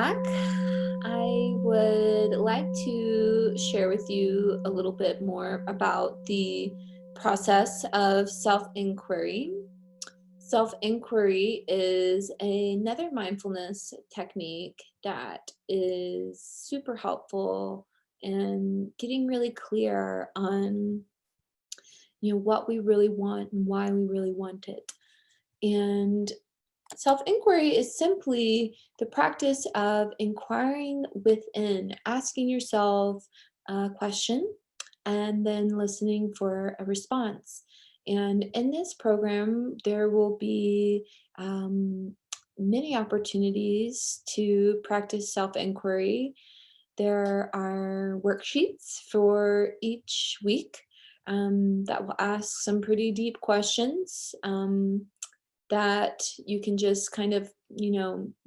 back. I would like to share with you a little bit more about the process of self-inquiry. Self-inquiry is another mindfulness technique that is super helpful in getting really clear on what we really want and why we really want it. And self-inquiry is simply the practice of inquiring within, asking yourself a question and then listening for a response. And in this program, there will be many opportunities to practice self-inquiry. There are worksheets for each week that will ask some pretty deep questions. That you can just kind of,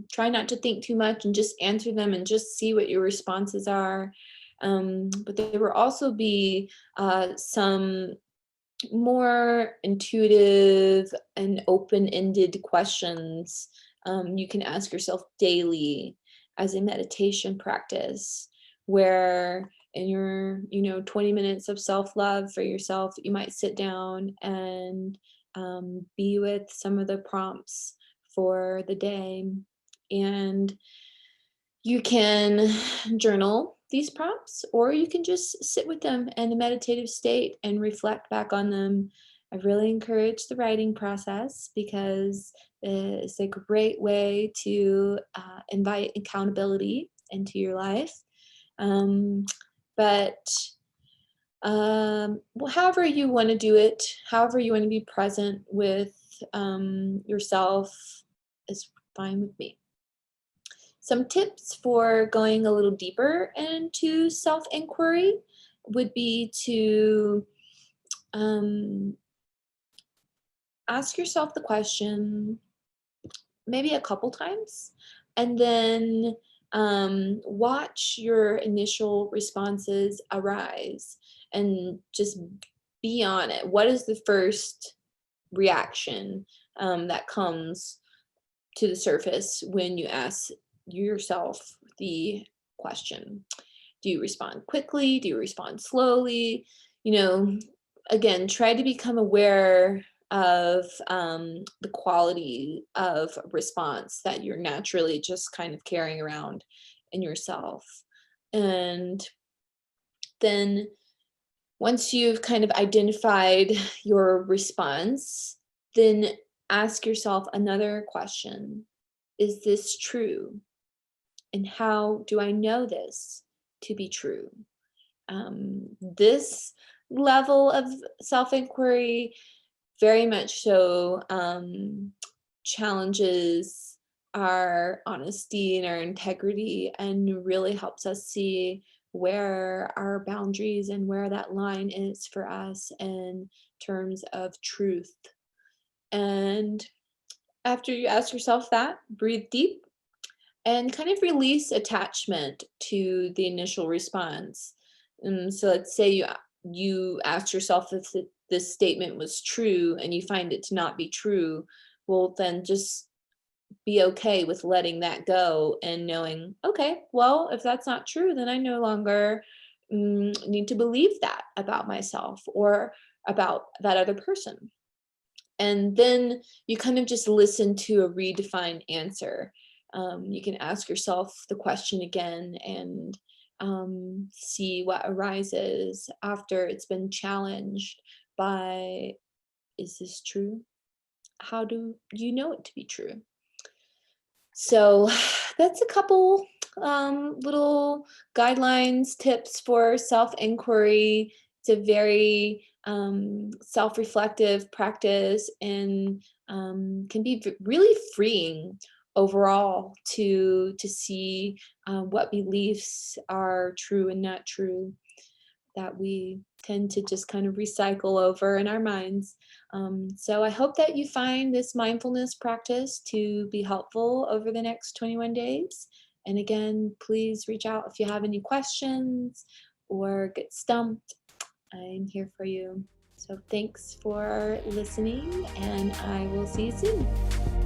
try not to think too much and just answer them and just see what your responses are. But there will also be some more intuitive and open-ended questions you can ask yourself daily as a meditation practice, where in your 20 minutes of self-love for yourself, you might sit down and be with some of the prompts for the day. And you can journal these prompts, or you can just sit with them in a meditative state and reflect back on them. I really encourage the writing process because it's a great way to invite accountability into your life. Um, but well, however you want to do it, however you want to be present with yourself is fine with me. Some tips for going a little deeper into self-inquiry would be to um, ask yourself the question maybe a couple times, and then watch your initial responses arise and just be on it. What is the first reaction that comes to the surface when you ask yourself the question? Do you respond quickly? Do you respond slowly? You know, again, try to become aware of the quality of response that you're naturally just kind of carrying around in yourself. And then once you've kind of identified your response, then ask yourself another question. Is this true? And how do I know this to be true? This level of self-inquiry very much so challenges our honesty and our integrity, and really helps us see where our boundaries and where that line is for us in terms of truth. And after you ask yourself that, breathe deep and kind of release attachment to the initial response. So let's say you asked yourself if this statement was true and you find it to not be true. Well, then just be okay with letting that go and knowing, okay, well, if that's not true, then I no longer need to believe that about myself or about that other person. And then you kind of just listen to a redefined answer. You can ask yourself the question again and see what arises after it's been challenged by, is this true? How do you know it to be true? So that's a couple little guidelines, tips for self-inquiry. It's a very self-reflective practice, and can be really freeing overall to see what beliefs are true and not true, that we tend to just kind of recycle over in our minds. So I hope that you find this mindfulness practice to be helpful over the next 21 days. And again, please reach out if you have any questions or get stumped. I'm here for you. So thanks for listening, and I will see you soon.